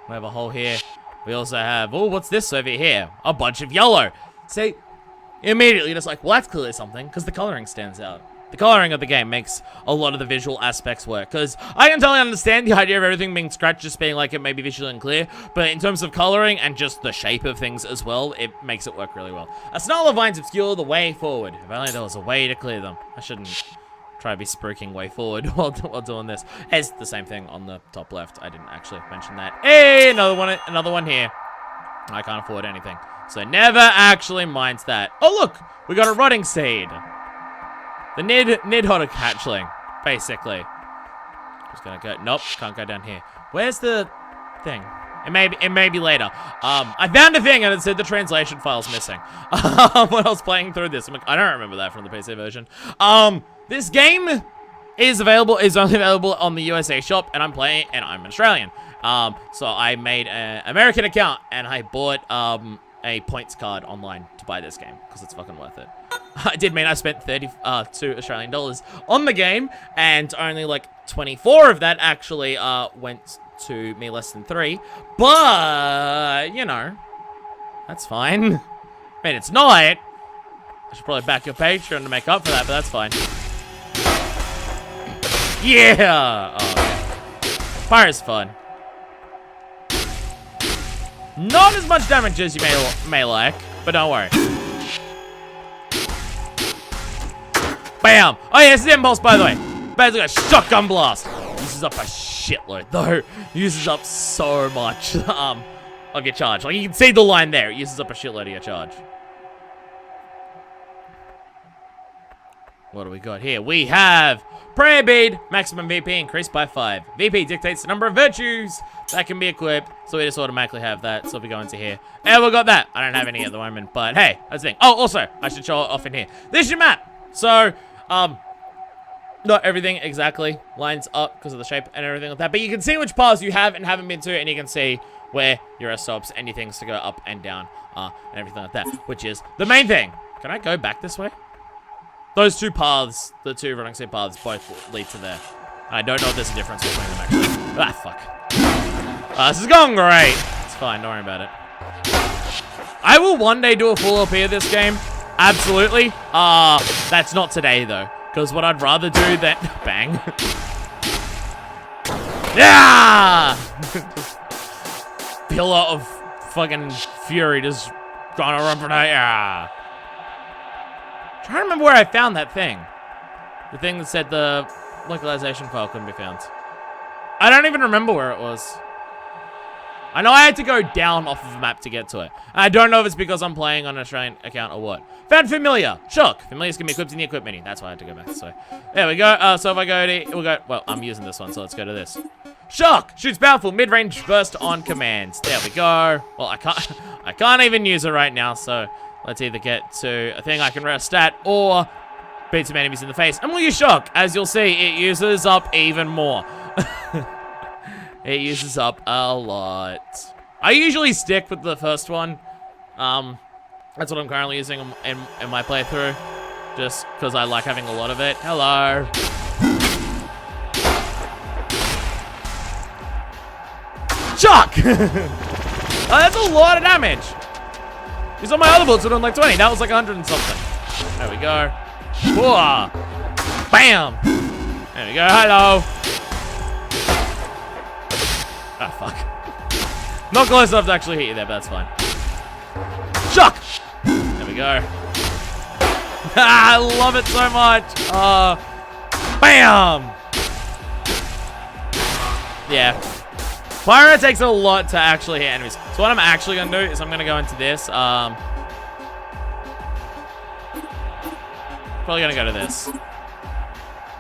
Speaker 1: We have a hole here. We also have, oh, what's this over here? A bunch of yellow. See, immediately you're just like, well, that's clearly something, because the coloring stands out. The coloring of the game makes a lot of the visual aspects work, because I can totally understand the idea of everything being scratched, just being like it may be visually unclear, but in terms of coloring and just the shape of things as well, it makes it work really well. A snarl of vines obscure the way forward. If only there was a way to clear them. I shouldn't try to be spruiking way forward while doing this. It's the same thing on the top left. I didn't actually mention that. Hey, another one here. I can't afford anything, so never actually minds that. Oh, look, we got a rotting seed. The Nidhogg hatchling, basically. Just gonna go. Nope, can't go down here. Where's the thing? It may be later. I found a thing and it said the translation file's missing. When I was playing through this, I'm like, I don't remember that from the PC version. This game is only available on the USA shop, and I'm playing, and I'm Australian. So I made an American account, and I bought a points card online to buy this game because it's fucking worth it. I did mean I spent 32 Australian dollars on the game, and only like 24 of that actually went to me less than 3. But you know, that's fine. I mean, it's not. I should probably back your Patreon to make up for that, but that's fine. Yeah. Oh, fire's fun. Not as much damage as you may like, but don't worry. Bam! Oh yeah, it's the impulse, by the way. Basically a shotgun blast. Uses up a shitload, though. Uses up so much of your charge. Like, you can see the line there. It uses up a shitload of your charge. What do we got here? We have Prayer Bead, maximum VP increased by 5. VP dictates the number of virtues that can be equipped, so we just automatically have that. So if we go into here, and we got that. I don't have any at the moment, but hey, that's the thing. Oh, also, I should show it off in here. This is your map. So, not everything exactly lines up because of the shape and everything like that, but you can see which paths you have and haven't been to, and you can see where your rest stops and your things to go up and down and everything like that, which is the main thing. Can I go back this way? Those two paths, the two running speed paths, both lead to there. I don't know if there's a difference between them actually. Ah, fuck. This is going great. It's fine, don't worry about it. I will one day do a full LP of this game. Absolutely. That's not today though. Because what I'd rather do than... Bang. Yeah! Pillar of fucking fury just trying to run for that. Yeah. Trying to remember where I found that thing. The thing that said the localization file couldn't be found. I don't even remember where it was. I know I had to go down off of the map to get to it. I don't know if it's because I'm playing on an Australian account or what. Found familiar. Shock. Familiars can be equipped in the equip menu. That's why I had to go back this way. There we go. So if I go to, we'll go. Well, I'm using this one, so let's go to this. Shock. Shoots powerful mid-range burst on commands. There we go. Well, I can't even use it right now. So let's either get to a thing I can rest at or beat some enemies in the face. And we'll use shock. As you'll see, it uses up even more. It uses up a lot. I usually stick with the first one. That's what I'm currently using in my playthrough. Just because I like having a lot of it. Hello. Shock! Oh, that's a lot of damage. You saw my other bullets were doing like 20. That was like 100 and something. There we go. Whoa. Bam. There we go. Hello. Ah, fuck. Not close enough to actually hit you there, but that's fine. Shock! There we go. I love it so much. Bam! Yeah. Pyro takes a lot to actually hit enemies. So what I'm actually going to do is I'm going to go into this. Probably going to go to this.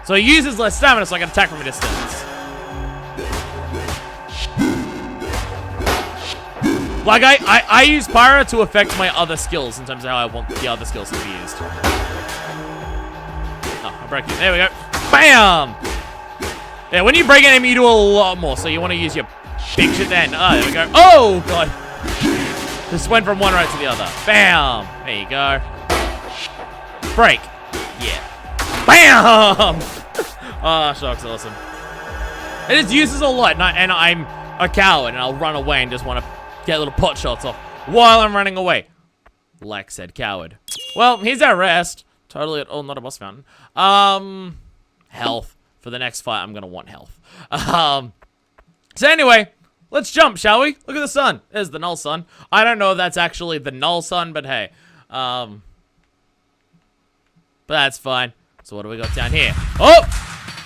Speaker 1: So he uses less stamina, so I can attack from a distance. Like, I use Pyro to affect my other skills in terms of how I want the other skills to be used. Oh, I broke it. There we go. Bam! Yeah, when you break an enemy, you do a lot more, so you want to use your big shit then. Oh, there we go. Oh, God. Just went from one right to the other. Bam! There you go. Break. Yeah. Bam! Oh, Shock's awesome. It just uses a lot, and I'm a coward, and I'll run away and just want to get little pot shots off while I'm running away. Like said coward. Well, here's our rest. Totally, oh, not a boss fountain. Health. For the next fight, I'm gonna want health. So anyway, let's jump, shall we? Look at the sun. There's the null sun. I don't know if that's actually the null sun, but hey. But that's fine. So what do we got down here? Oh!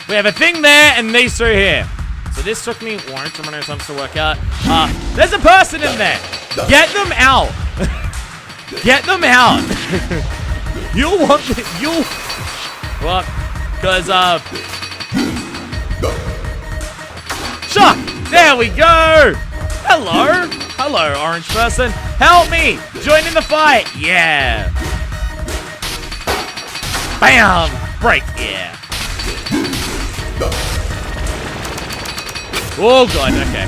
Speaker 1: We have a thing there and these two here. So this took me one too many times to work out. There's a person in there. Get them out. Get them out. You'll want you'll what? Because Shock! There we go! Hello! Hello, orange person. Help me! Join in the fight! Yeah! Bam! Break! Yeah! Oh god, okay.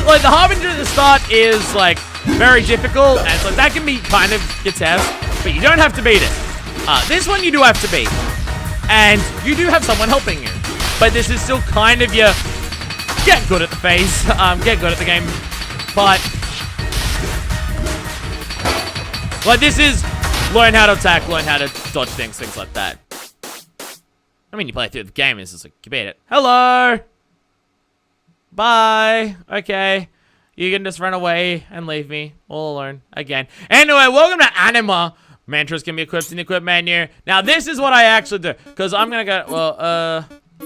Speaker 1: Like, the Harbinger at the start is, like, very difficult, and so that can be kind of your test, but you don't have to beat it. This one you do have to beat. And you do have someone helping you. But this is still kind of your get good at the phase, get good at the game. But like this is learn how to attack, learn how to dodge things like that. I mean, you play through the game, it's just like you beat it. Hello. Bye. Okay. You can just run away and leave me all alone again. Anyway, welcome to Anima. Mantras can be equipped in the equip menu. Now, this is what I actually do. Because I'm going to go... Well,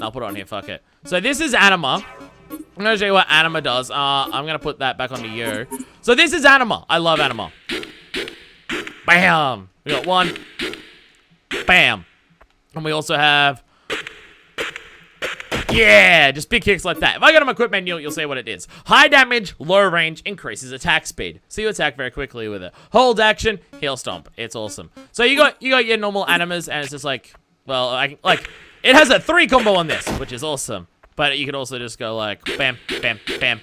Speaker 1: I'll put it on here. Fuck it. So, this is Anima. I'm going to show you what Anima does. I'm going to put that back onto you. So, this is Anima. I love Anima. Bam. We got one. Bam. And we also have... Yeah, just big kicks like that. If I go to my equip menu, you'll see what it is. High damage, low range, increases attack speed. So you attack very quickly with it. Hold action, heal stomp. It's awesome. So you got your normal animas, and it's just like, well, it has a 3 combo on this, which is awesome. But you could also just go like, bam, bam, bam.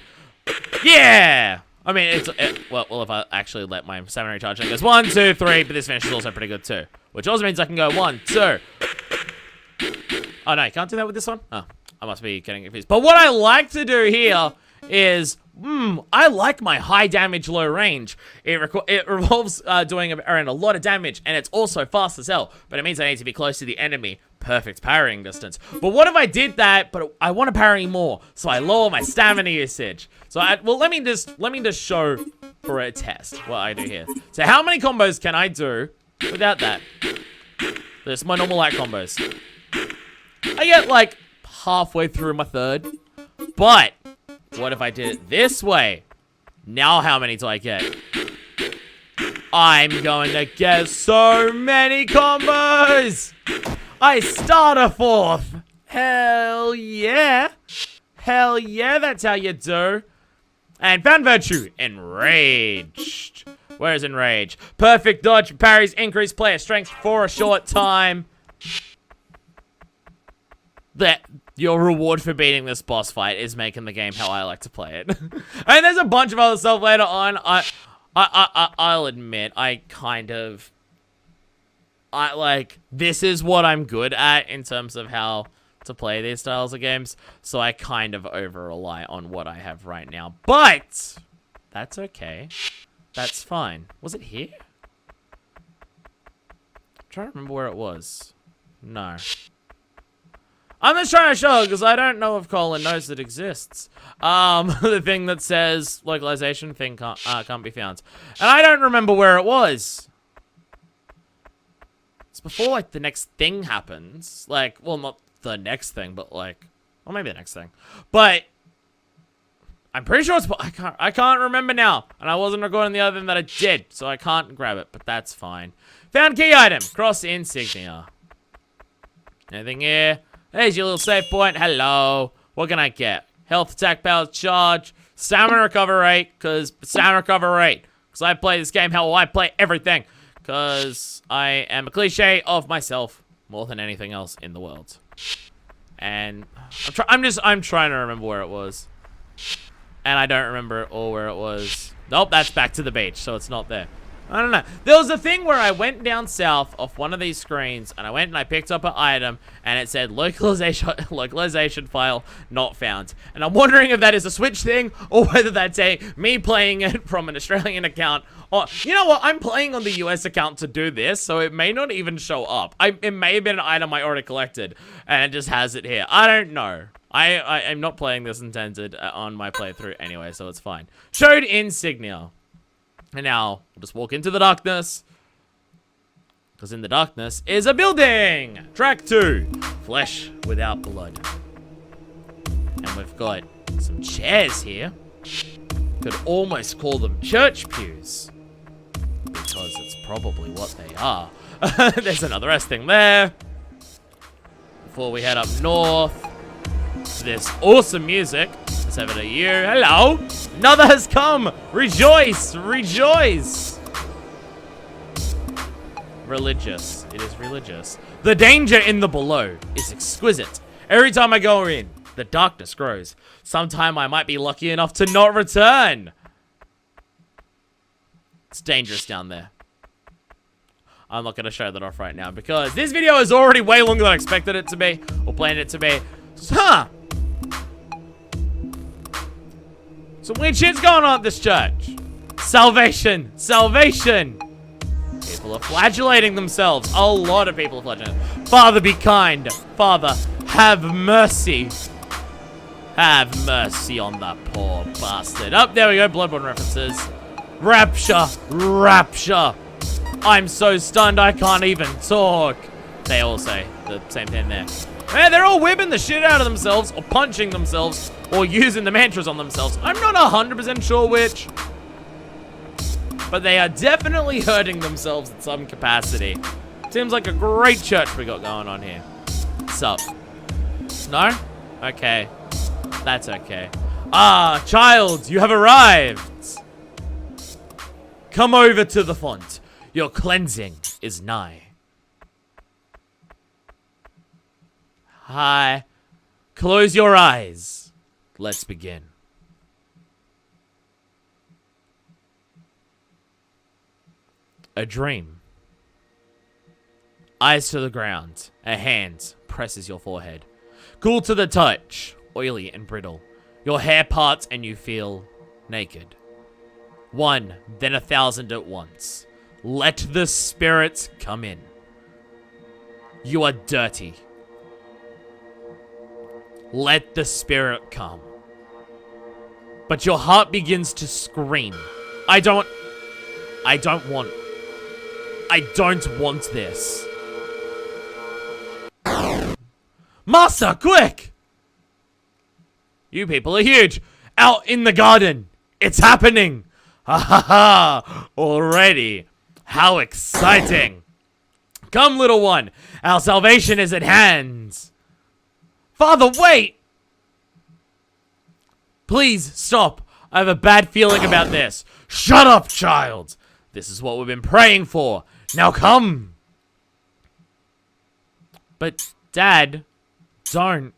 Speaker 1: Yeah! I mean, well, if I actually let my stamina recharge, it goes 1, 2, 3, but this finish is also pretty good too. Which also means I can go 1, 2. Oh, no, you can't do that with this one? Oh, I must be getting confused. But what I like to do here is, I like my high damage, low range. It revolves doing around a lot of damage, and it's also fast as hell. But it means I need to be close to the enemy. Perfect parrying distance. But what if I did that, but I want to parry more, so I lower my stamina usage. So, well, let me just show for a test what I do here. So, how many combos can I do without that? There's my normal light combos. I get like halfway through my third, but what if I did it this way? Now, how many do I get? I'm going to get so many combos. I start a 4th. Hell yeah. Hell yeah, that's how you do. And found virtue. Enraged. Where is enraged? Perfect dodge, parries, increase player strength for a short time. Your reward for beating this boss fight is making the game how I like to play it. And there's a bunch of other stuff later on. I'll admit, this is what I'm good at in terms of how to play these styles of games, so I kind of over-rely on what I have right now. But that's okay. That's fine. Was it here? I'm trying to remember where it was. No. I'm just trying to show, because I don't know if Colin knows it exists. The thing that says localization thing can't be found. And I don't remember where it was. It's before, like, the next thing happens. Like, well, not the next thing, but, like, well, maybe the next thing. But I'm pretty sure it's, I can't remember now. And I wasn't recording the other thing that I did, so I can't grab it, but that's fine. Found key item. Cross insignia. Anything here? There's your little save point. Hello. What can I get? Health, attack, power, charge, stamina recover rate. Because I play this game how I play everything. Because I am a cliche of myself more than anything else in the world. And I'm trying to remember where it was. And I don't remember at all where it was. Nope, that's back to the beach, so it's not there. I don't know. There was a thing where I went down south off one of these screens, and I went and I picked up an item, and it said localization file not found. And I'm wondering if that is a Switch thing, or whether that's me playing it from an Australian account. Or, you know what? I'm playing on the US account to do this, so it may not even show up. It may have been an item I already collected, and it just has it here. I don't know. I'm not playing this intended on my playthrough anyway, so it's fine. Showed insignia. And now, we'll just walk into the darkness. Because in the darkness is a building! Track 2. Flesh without blood. And we've got some chairs here. Could almost call them church pews. Because it's probably what they are. There's another resting there. Before we head up north. This awesome music. Let's have it at you. Hello! Another has come! Rejoice! Rejoice! Religious. It is religious. The danger in the below is exquisite. Every time I go in, the darkness grows. Sometime I might be lucky enough to not return. It's dangerous down there. I'm not going to show that off right now because this video is already way longer than I expected it to be or planned it to be. Huh! Some weird shit's going on at this church. Salvation! Salvation! People are flagellating themselves. A lot of people are flagellating. Father, be kind. Father, have mercy. Have mercy on that poor bastard. Oh, there we go. Bloodborne references. Rapture. Rapture. I'm so stunned I can't even talk. They all say the same thing there. Man, they're all whipping the shit out of themselves, or punching themselves, or using the mantras on themselves. I'm not 100% sure which. But they are definitely hurting themselves in some capacity. Seems like a great church we got going on here. Sup? No? Okay. That's okay. Ah, child, you have arrived. Come over to the font. Your cleansing is nigh. Hi. Close your eyes. Let's begin. A dream. Eyes to the ground. A hand presses your forehead. Cool to the touch. Oily and brittle. Your hair parts and you feel naked. 1, then 1,000 at once. Let the spirits come in. You are dirty. Let the spirit come. But your heart begins to scream. I don't want this. Master, quick! You people are huge. Out in the garden. It's happening. Ha ha ha. Already. How exciting. Come, little one. Our salvation is at hand. Father, wait. Please, stop. I have a bad feeling about this. Shut up, child. This is what we've been praying for. Now come. But, Dad, don't.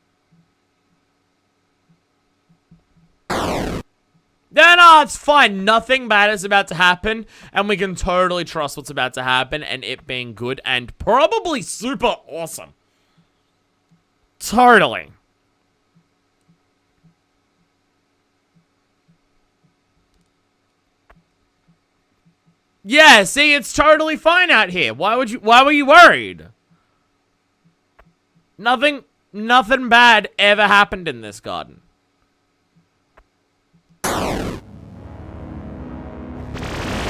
Speaker 1: No, it's fine. Nothing bad is about to happen, and we can totally trust what's about to happen, and it being good and probably super awesome. Totally. Yeah, see, it's totally fine out here. Why were you worried? Nothing bad ever happened in this garden.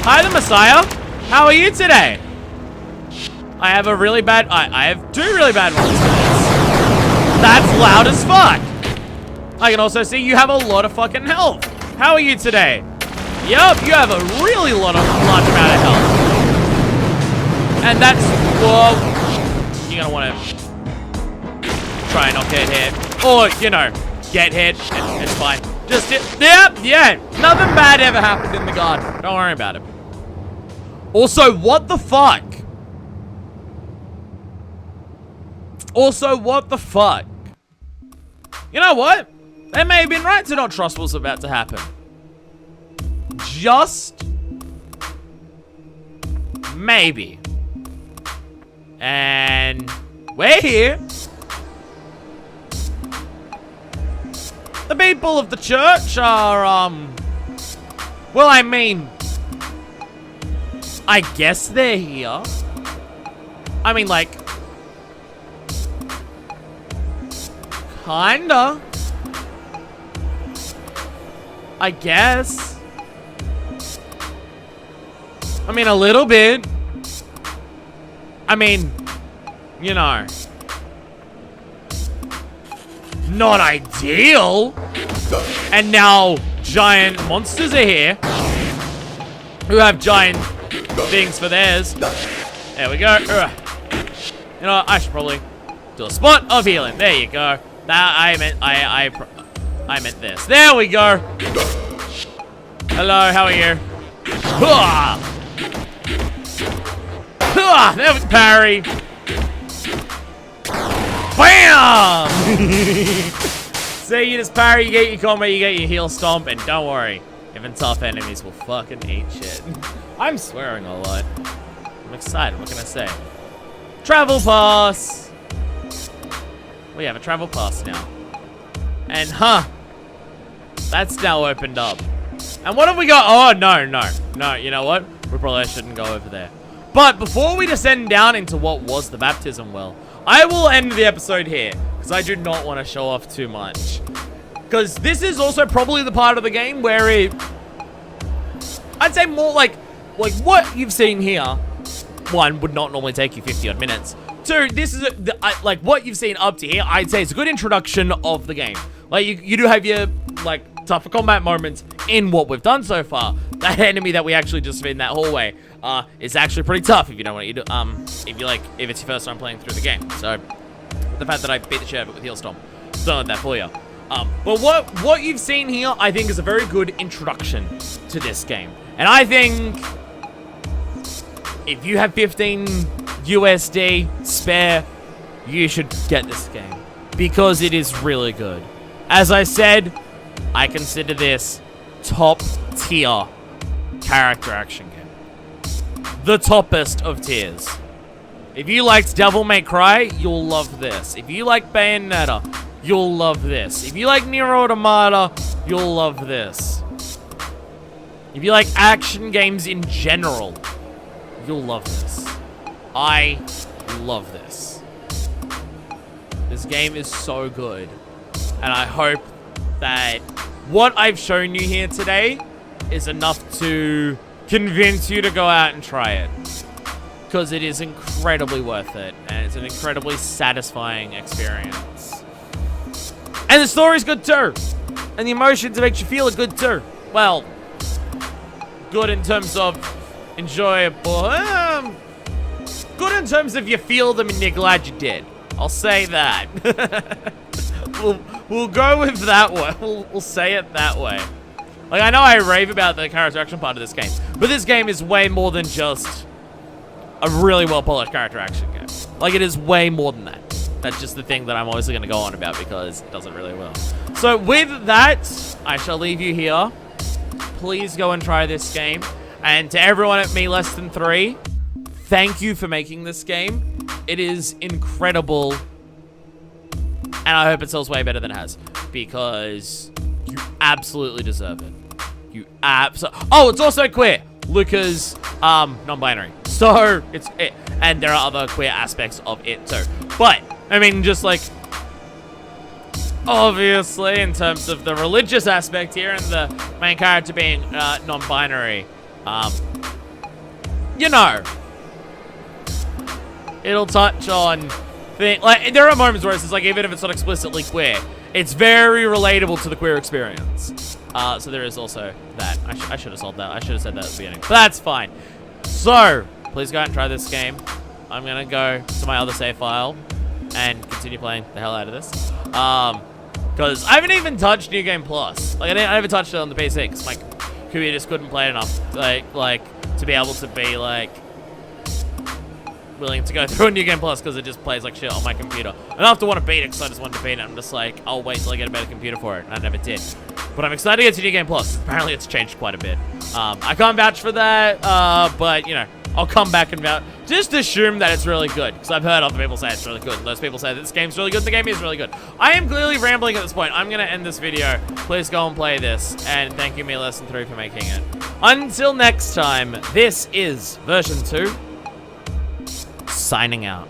Speaker 1: Hi, the Messiah. How are you today? I have a really bad... I have 2 really bad ones. That's loud as fuck. I can also see you have a lot of fucking health. How are you today? Yup, you have a really large amount of health. And that's... Well, you're gonna want to try and not get hit. Or, you know, get hit. It's fine. Just... Yeah. Nothing bad ever happened in the garden. Don't worry about it. Also, what the fuck? You know what? They may have been right to not trust what's about to happen. Just... maybe. And... we're here. The people of the church are, well, I mean... I guess they're here. I mean, like... kinda. I guess. I mean, a little bit. I mean, you know. Not ideal. And now giant monsters are here. Who have giant things for theirs. There we go. You know, I should probably do a spot of healing. There you go. That I meant this. There we go. Hello, how are you? There was parry. Bam! So you just parry, you get your combo, you get your heel stomp, and don't worry, even tough enemies will fucking eat shit. I'm swearing a lot. I'm excited, what can I say? Travel pass! We have a travel pass now. And that's now opened up. And what have we got? Oh, no, you know what? We probably shouldn't go over there. But before we descend down into what was the baptism well, I will end the episode here, because I do not want to show off too much. Because this is also probably the part of the game where it... I'd say more like what you've seen here, 1, would not normally take you 50 odd minutes. 2, this is like what you've seen up to here, I'd say it's a good introduction of the game. Like you do have your like tougher combat moments in what we've done so far. That enemy that we actually just made in that hallway is actually pretty tough if you know what you do. If it's your first time playing through the game. So the fact that I beat the shit out of it with heel stomp, don't let that fool you. But what you've seen here, I think, is a very good introduction to this game. And I think if you have 15 USD spare, you should get this game. because it is really good. As I said, I consider this top tier character action game. The toppest of tiers. If you liked Devil May Cry, you'll love this. If you like Bayonetta, you'll love this. If you like Nier Automata, you'll love this. If you like action games in general, you'll love this. I love this. This game is so good. And I hope that what I've shown you here today is enough to convince you to go out and try it. Because it is incredibly worth it. And it's an incredibly satisfying experience. And the story's good too. And the emotions that make you feel are good too. Well, good in terms of enjoyable. Good in terms of you feel them and you're glad you did. I'll say that. we'll go with that one. We'll say it that way. Like, I know I rave about the character action part of this game, but this game is way more than just a really well-polished character action game. Like, it is way more than that. That's just the thing that I'm obviously going to go on about because it does it really well. So with that, I shall leave you here. Please go and try this game. And to everyone at Me Less Than 3, thank you for making this game. It is incredible. And I hope it sells way better than it has. Because you absolutely deserve it. You absolutely... Oh, it's also queer. Lucah's non-binary. So, it's it. And there are other queer aspects of it too. But, I mean, just like... Obviously, in terms of the religious aspect here and the main character being non-binary, you know, it'll touch on things. Like, there are moments where it's just like, even if it's not explicitly queer, it's very relatable to the queer experience. So there is also that. I should have solved that. I should have said that at the beginning. But that's fine. So, please go out and try this game. I'm going to go to my other save file and continue playing the hell out of this. Because I haven't even touched New Game Plus. Like, I never touched it on the PC because my computer just couldn't play it enough. Like, to be able to be, like, willing to go through a New Game Plus because it just plays like shit on my computer. And I have to want to beat it because I just wanted to beat it. I'm just like, I'll wait till I get a better computer for it. And I never did. But I'm excited to get to New Game Plus. Apparently it's changed quite a bit. I can't vouch for that, but, you know, I'll come back and vouch. Just assume that it's really good, because I've heard other people say it's really good. Those people say that this game's really good, the game is really good. I am clearly rambling at this point. I'm going to end this video. Please go and play this, and thank you, Me Less Than 3, for making it. Until next time, this is Version 2, signing out.